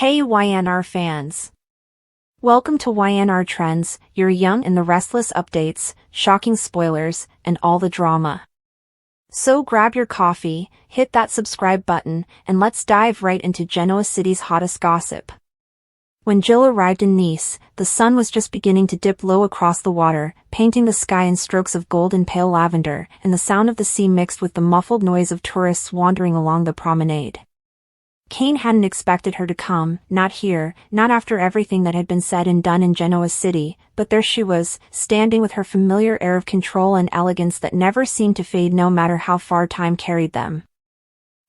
Hey YNR fans! Welcome to YNR Trends, your young and the restless updates, shocking spoilers, and all the drama. So grab your coffee, hit that subscribe button, and let's dive right into Genoa City's hottest gossip. When Jill arrived in Nice, the sun was just beginning to dip low across the water, painting the sky in strokes of gold and pale lavender, and the sound of the sea mixed with the muffled noise of tourists wandering along the promenade. Kane hadn't expected her to come, not here, not after everything that had been said and done in Genoa City, but there she was, standing with her familiar air of control and elegance that never seemed to fade no matter how far time carried them.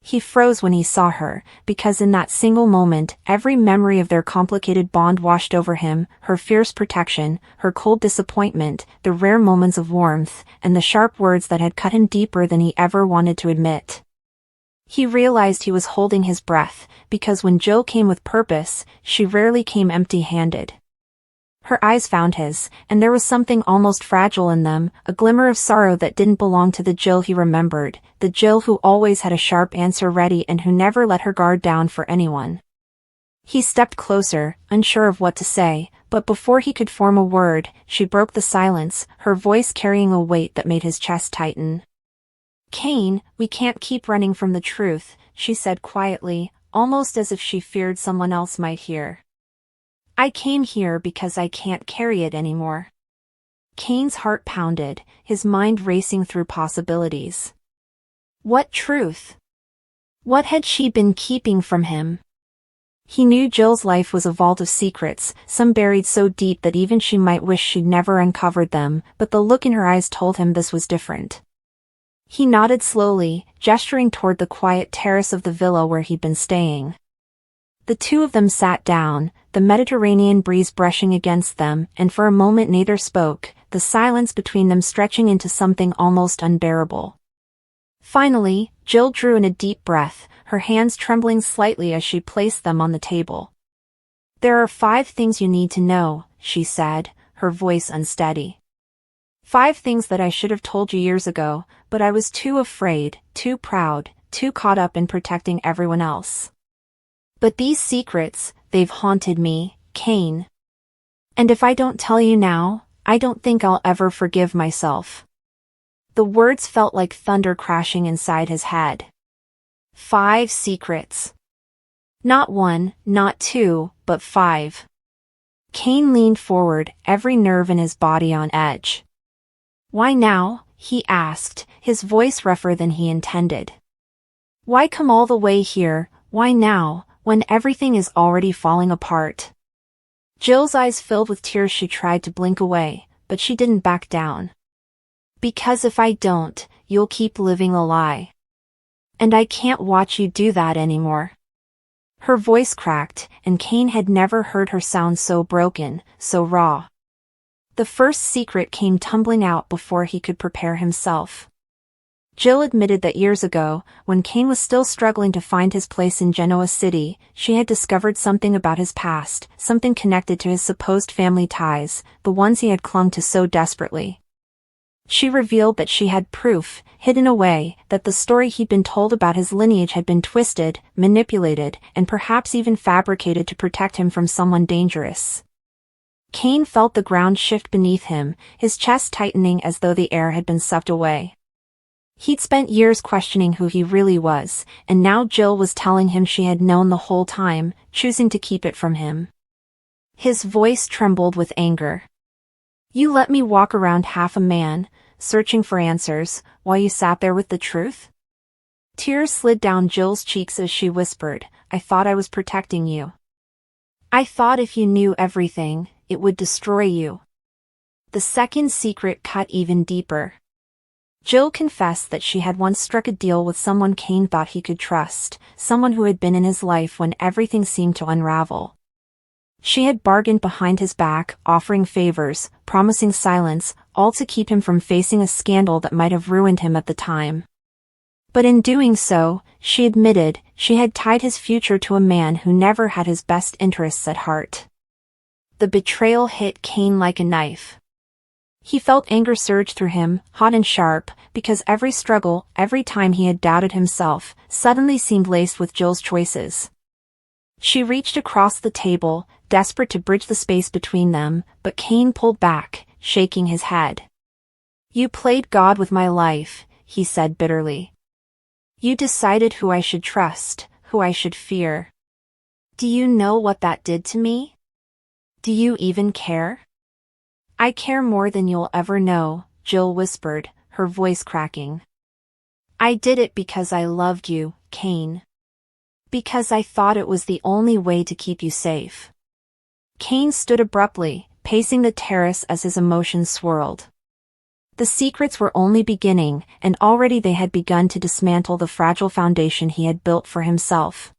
He froze when he saw her, because in that single moment, every memory of their complicated bond washed over him, her fierce protection, her cold disappointment, the rare moments of warmth, and the sharp words that had cut him deeper than he ever wanted to admit. He realized he was holding his breath, because when Jill came with purpose, she rarely came empty-handed. Her eyes found his, and there was something almost fragile in them, a glimmer of sorrow that didn't belong to the Jill he remembered, the Jill who always had a sharp answer ready and who never let her guard down for anyone. He stepped closer, unsure of what to say, but before he could form a word, she broke the silence, her voice carrying a weight that made his chest tighten. "Kane, we can't keep running from the truth," she said quietly, almost as if she feared someone else might hear. "I came here because I can't carry it anymore." Kane's heart pounded, his mind racing through possibilities. What truth? What had she been keeping from him? He knew Jill's life was a vault of secrets, some buried so deep that even she might wish she'd never uncovered them, but the look in her eyes told him this was different. He nodded slowly, gesturing toward the quiet terrace of the villa where he'd been staying. The two of them sat down, the Mediterranean breeze brushing against them, and for a moment neither spoke, the silence between them stretching into something almost unbearable. Finally, Jill drew in a deep breath, her hands trembling slightly as she placed them on the table. "There are 5 things you need to know," she said, her voice unsteady. 5 things that I should have told you years ago, but I was too afraid, too proud, too caught up in protecting everyone else. But these secrets, they've haunted me, Kane. And if I don't tell you now, I don't think I'll ever forgive myself." The words felt like thunder crashing inside his head. 5 secrets. Not 1, not 2, but 5. Kane leaned forward, every nerve in his body on edge. "Why now?" he asked, his voice rougher than he intended. "Why come all the way here, why now, when everything is already falling apart?" Jill's eyes filled with tears. She tried to blink away, but she didn't back down. "Because if I don't, you'll keep living a lie. And I can't watch you do that anymore." Her voice cracked, and Kane had never heard her sound so broken, so raw. The first secret came tumbling out before he could prepare himself. Jill admitted that years ago, when Kane was still struggling to find his place in Genoa City, she had discovered something about his past, something connected to his supposed family ties, the ones he had clung to so desperately. She revealed that she had proof, hidden away, that the story he'd been told about his lineage had been twisted, manipulated, and perhaps even fabricated to protect him from someone dangerous. Kane felt the ground shift beneath him, his chest tightening as though the air had been sucked away. He'd spent years questioning who he really was, and now Jill was telling him she had known the whole time, choosing to keep it from him. His voice trembled with anger. "You let me walk around half a man, searching for answers, while you sat there with the truth?" Tears slid down Jill's cheeks as she whispered, "I thought I was protecting you. I thought if you knew everything, it would destroy you." The second secret cut even deeper. Jill confessed that she had once struck a deal with someone Kane thought he could trust, someone who had been in his life when everything seemed to unravel. She had bargained behind his back, offering favors, promising silence, all to keep him from facing a scandal that might have ruined him at the time. But in doing so, she admitted, she had tied his future to a man who never had his best interests at heart. The betrayal hit Kane like a knife. He felt anger surge through him, hot and sharp, because every struggle, every time he had doubted himself, suddenly seemed laced with Jill's choices. She reached across the table, desperate to bridge the space between them, but Cain pulled back, shaking his head. "You played God with my life," he said bitterly. "You decided who I should trust, who I should fear. Do you know what that did to me? Do you even care?" "I care more than you'll ever know," Jill whispered, her voice cracking. "I did it because I loved you, Cain. Because I thought it was the only way to keep you safe." Cain stood abruptly, pacing the terrace as his emotions swirled. The secrets were only beginning, and already they had begun to dismantle the fragile foundation he had built for himself.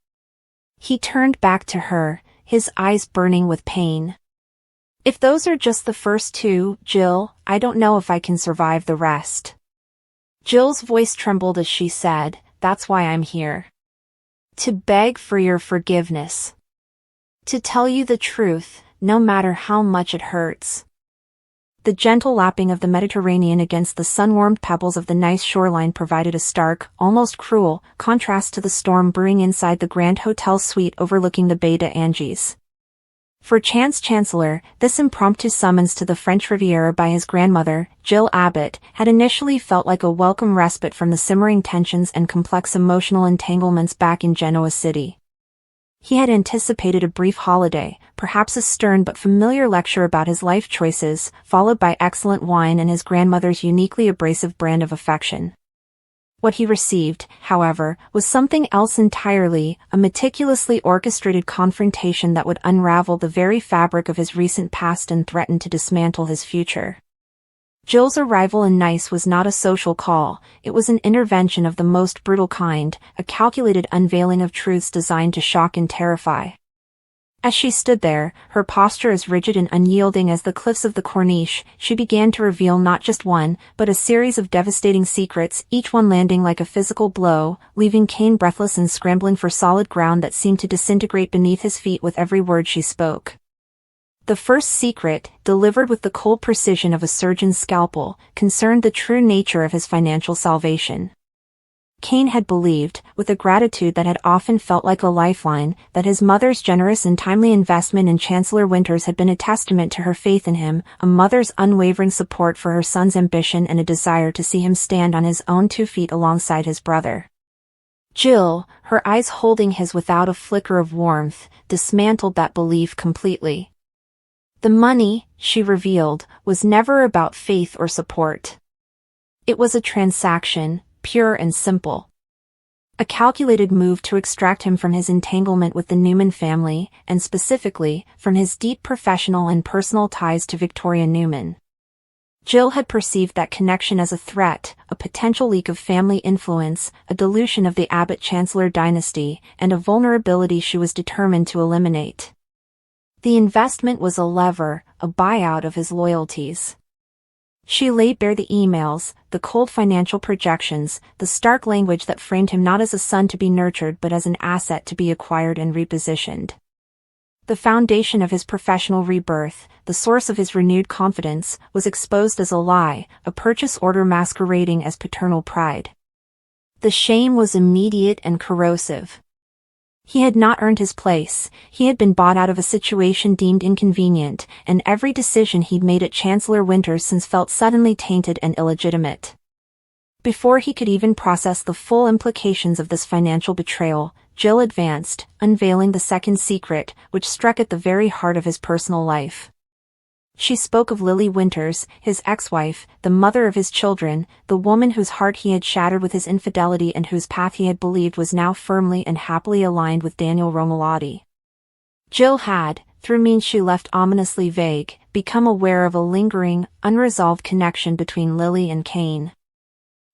He turned back to her, his eyes burning with pain. "If those are just the first two, Jill, I don't know if I can survive the rest." Jill's voice trembled as she said, "That's why I'm here. To beg for your forgiveness. To tell you the truth, no matter how much it hurts." The gentle lapping of the Mediterranean against the sun-warmed pebbles of the nice shoreline provided a stark, almost cruel, contrast to the storm brewing inside the grand hotel suite overlooking the Baie d'Anjou. For Chance Chancellor, this impromptu summons to the French Riviera by his grandmother, Jill Abbott, had initially felt like a welcome respite from the simmering tensions and complex emotional entanglements back in Genoa City. He had anticipated a brief holiday, perhaps a stern but familiar lecture about his life choices, followed by excellent wine and his grandmother's uniquely abrasive brand of affection. What he received, however, was something else entirely, a meticulously orchestrated confrontation that would unravel the very fabric of his recent past and threaten to dismantle his future. Jill's arrival in Nice was not a social call, it was an intervention of the most brutal kind, a calculated unveiling of truths designed to shock and terrify. As she stood there, her posture as rigid and unyielding as the cliffs of the Corniche, she began to reveal not just one, but a series of devastating secrets, each one landing like a physical blow, leaving Cain breathless and scrambling for solid ground that seemed to disintegrate beneath his feet with every word she spoke. The first secret, delivered with the cold precision of a surgeon's scalpel, concerned the true nature of his financial salvation. Cain had believed, with a gratitude that had often felt like a lifeline, that his mother's generous and timely investment in Chancellor Winters had been a testament to her faith in him, a mother's unwavering support for her son's ambition and a desire to see him stand on his own 2 feet alongside his brother. Jill, her eyes holding his without a flicker of warmth, dismantled that belief completely. The money, she revealed, was never about faith or support. It was a transaction, pure and simple. A calculated move to extract him from his entanglement with the Newman family, and specifically, from his deep professional and personal ties to Victoria Newman. Jill had perceived that connection as a threat, a potential leak of family influence, a dilution of the Abbott-Chancellor dynasty, and a vulnerability she was determined to eliminate. The investment was a lever, a buyout of his loyalties. She laid bare the emails, the cold financial projections, the stark language that framed him not as a son to be nurtured but as an asset to be acquired and repositioned. The foundation of his professional rebirth, the source of his renewed confidence, was exposed as a lie, a purchase order masquerading as paternal pride. The shame was immediate and corrosive. He had not earned his place, he had been bought out of a situation deemed inconvenient, and every decision he'd made at Chancellor Winters since felt suddenly tainted and illegitimate. Before he could even process the full implications of this financial betrayal, Jill advanced, unveiling the second secret, which struck at the very heart of his personal life. She spoke of Lily Winters, his ex-wife, the mother of his children, the woman whose heart he had shattered with his infidelity and whose path he had believed was now firmly and happily aligned with Daniel Romolotti. Jill had, through means she left ominously vague, become aware of a lingering, unresolved connection between Lily and Cain.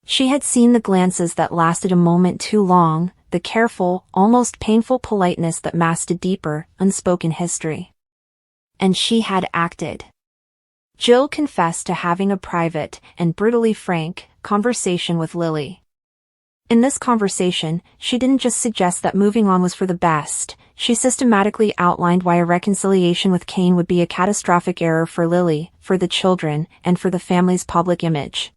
She had seen the glances that lasted a moment too long, the careful, almost painful politeness that masked a deeper, unspoken history. And she had acted. Jill confessed to having a private, and brutally frank, conversation with Lily. In this conversation, she didn't just suggest that moving on was for the best, she systematically outlined why a reconciliation with Cain would be a catastrophic error for Lily, for the children, and for the family's public image.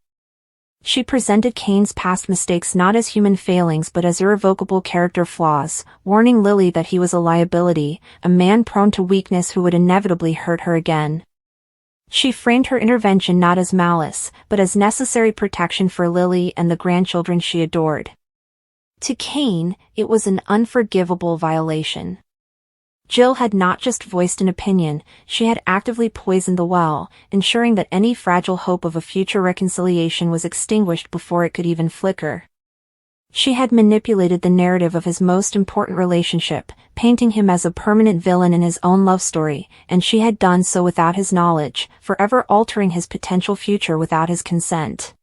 She presented Kane's past mistakes not as human failings but as irrevocable character flaws, warning Lily that he was a liability, a man prone to weakness who would inevitably hurt her again. She framed her intervention not as malice, but as necessary protection for Lily and the grandchildren she adored. To Kane, it was an unforgivable violation. Jill had not just voiced an opinion, she had actively poisoned the well, ensuring that any fragile hope of a future reconciliation was extinguished before it could even flicker. She had manipulated the narrative of his most important relationship, painting him as a permanent villain in his own love story, and she had done so without his knowledge, forever altering his potential future without his consent.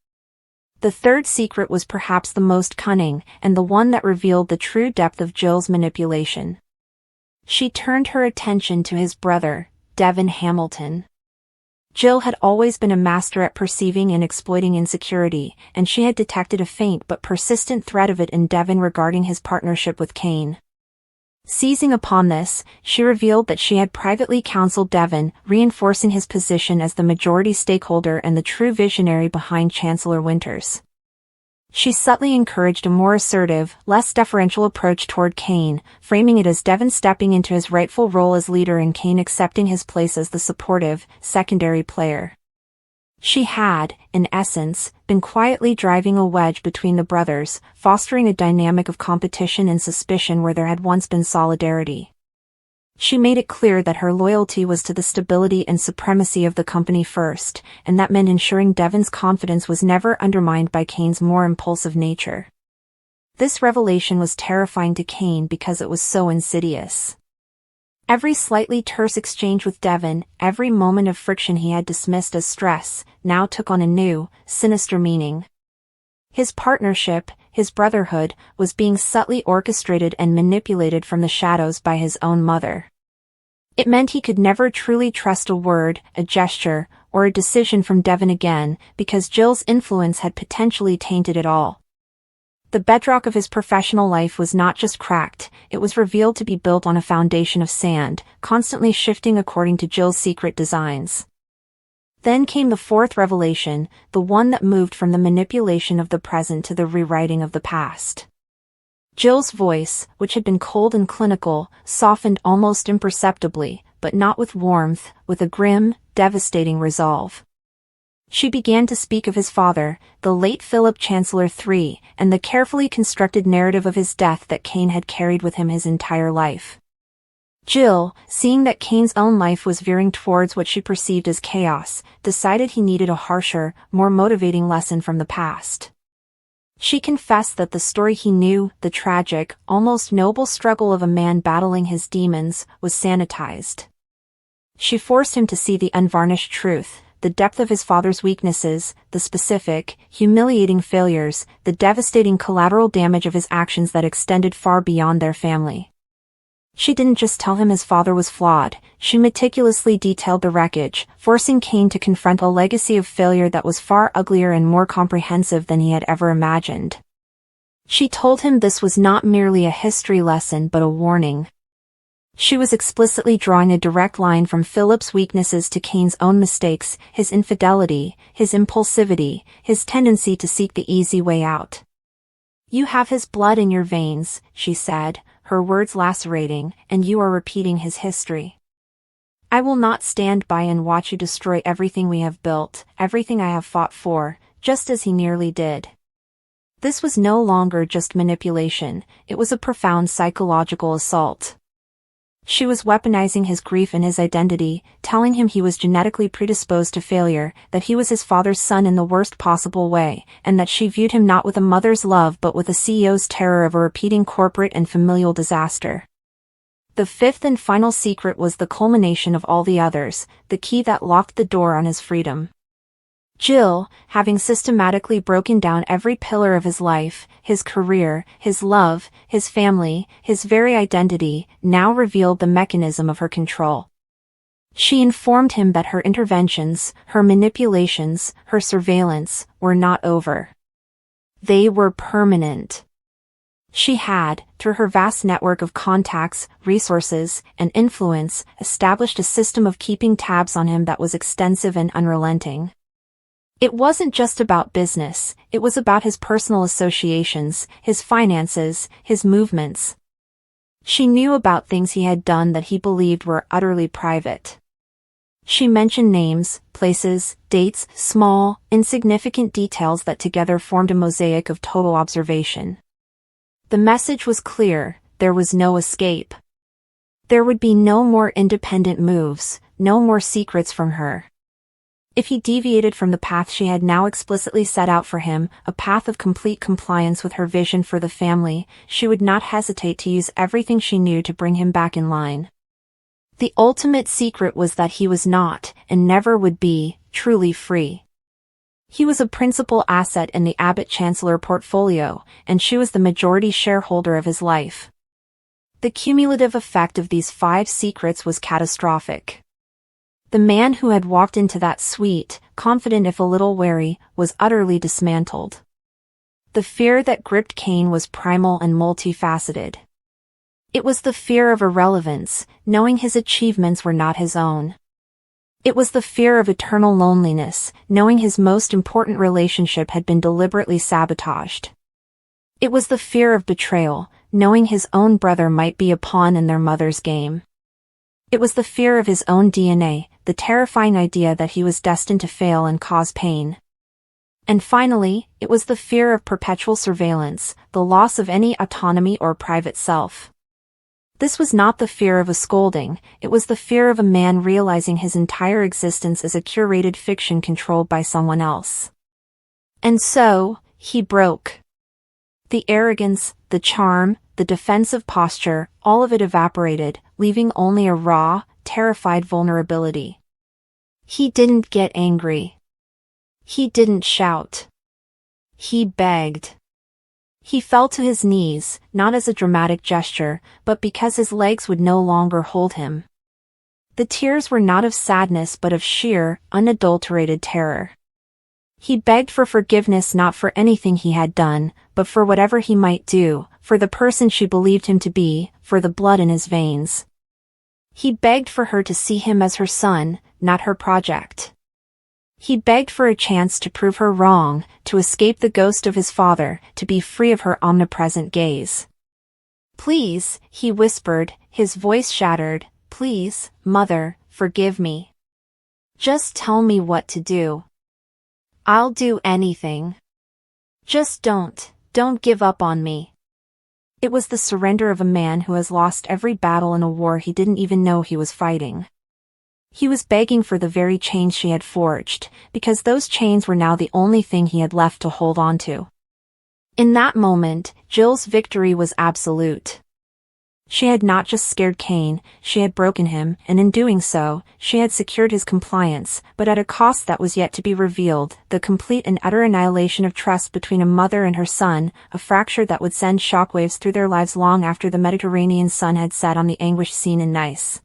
The third secret was perhaps the most cunning, and the one that revealed the true depth of Jill's manipulation. She turned her attention to his brother, Devin Hamilton. Jill had always been a master at perceiving and exploiting insecurity, and she had detected a faint but persistent thread of it in Devin regarding his partnership with Kane. Seizing upon this, she revealed that she had privately counseled Devin, reinforcing his position as the majority stakeholder and the true visionary behind Chancellor Winters. She subtly encouraged a more assertive, less deferential approach toward Kane, framing it as Devin stepping into his rightful role as leader and Kane accepting his place as the supportive, secondary player. She had, in essence, been quietly driving a wedge between the brothers, fostering a dynamic of competition and suspicion where there had once been solidarity. She made it clear that her loyalty was to the stability and supremacy of the company first, and that meant ensuring Devin's confidence was never undermined by Kane's more impulsive nature. This revelation was terrifying to Kane because it was so insidious. Every slightly terse exchange with Devin, every moment of friction he had dismissed as stress, now took on a new, sinister meaning. His partnership, his brotherhood, was being subtly orchestrated and manipulated from the shadows by his own mother. It meant he could never truly trust a word, a gesture, or a decision from Devin again, because Jill's influence had potentially tainted it all. The bedrock of his professional life was not just cracked, it was revealed to be built on a foundation of sand, constantly shifting according to Jill's secret designs. Then came the fourth revelation, the one that moved from the manipulation of the present to the rewriting of the past. Jill's voice, which had been cold and clinical, softened almost imperceptibly, but not with warmth, with a grim, devastating resolve. She began to speak of his father, the late Philip Chancellor III, and the carefully constructed narrative of his death that Kane had carried with him his entire life. Jill, seeing that Kane's own life was veering towards what she perceived as chaos, decided he needed a harsher, more motivating lesson from the past. She confessed that the story he knew, the tragic, almost noble struggle of a man battling his demons, was sanitized. She forced him to see the unvarnished truth, the depth of his father's weaknesses, the specific, humiliating failures, the devastating collateral damage of his actions that extended far beyond their family. She didn't just tell him his father was flawed, she meticulously detailed the wreckage, forcing Kane to confront a legacy of failure that was far uglier and more comprehensive than he had ever imagined. She told him this was not merely a history lesson but a warning. She was explicitly drawing a direct line from Philip's weaknesses to Kane's own mistakes, his infidelity, his impulsivity, his tendency to seek the easy way out. "You have his blood in your veins," she said, her words lacerating, "and you are repeating his history. I will not stand by and watch you destroy everything we have built, everything I have fought for, just as he nearly did." This was no longer just manipulation, it was a profound psychological assault. She was weaponizing his grief and his identity, telling him he was genetically predisposed to failure, that he was his father's son in the worst possible way, and that she viewed him not with a mother's love but with a CEO's terror of a repeating corporate and familial disaster. The fifth and final secret was the culmination of all the others, the key that locked the door on his freedom. Jill, having systematically broken down every pillar of his life, his career, his love, his family, his very identity, now revealed the mechanism of her control. She informed him that her interventions, her manipulations, her surveillance, were not over. They were permanent. She had, through her vast network of contacts, resources, and influence, established a system of keeping tabs on him that was extensive and unrelenting. It wasn't just about business, it was about his personal associations, his finances, his movements. She knew about things he had done that he believed were utterly private. She mentioned names, places, dates, small, insignificant details that together formed a mosaic of total observation. The message was clear: there was no escape. There would be no more independent moves, no more secrets from her. If he deviated from the path she had now explicitly set out for him, a path of complete compliance with her vision for the family, she would not hesitate to use everything she knew to bring him back in line. The ultimate secret was that he was not, and never would be, truly free. He was a principal asset in the Abbott-Chancellor portfolio, and she was the majority shareholder of his life. The cumulative effect of these 5 secrets was catastrophic. The man who had walked into that suite, confident if a little wary, was utterly dismantled. The fear that gripped Kane was primal and multifaceted. It was the fear of irrelevance, knowing his achievements were not his own. It was the fear of eternal loneliness, knowing his most important relationship had been deliberately sabotaged. It was the fear of betrayal, knowing his own brother might be a pawn in their mother's game. It was the fear of his own DNA, the terrifying idea that he was destined to fail and cause pain. And finally, it was the fear of perpetual surveillance, the loss of any autonomy or private self. This was not the fear of a scolding, it was the fear of a man realizing his entire existence as a curated fiction controlled by someone else. And so, he broke. The arrogance, the charm, the defensive posture, all of it evaporated, leaving only a raw, terrified vulnerability. He didn't get angry. He didn't shout. He begged. He fell to his knees, not as a dramatic gesture, but because his legs would no longer hold him. The tears were not of sadness but of sheer, unadulterated terror. He begged for forgiveness not for anything he had done, but for whatever he might do, for the person she believed him to be, for the blood in his veins. He begged for her to see him as her son, not her project. He begged for a chance to prove her wrong, to escape the ghost of his father, to be free of her omnipresent gaze. "Please," he whispered, his voice shattered, "please, Mother, forgive me. Just tell me what to do. I'll do anything. Just don't give up on me." It was the surrender of a man who has lost every battle in a war he didn't even know he was fighting. He was begging for the very chains she had forged, because those chains were now the only thing he had left to hold on to. In that moment, Jill's victory was absolute. She had not just scared Kane, she had broken him, and in doing so, she had secured his compliance, but at a cost that was yet to be revealed, the complete and utter annihilation of trust between a mother and her son, a fracture that would send shockwaves through their lives long after the Mediterranean sun had set on the anguished scene in Nice.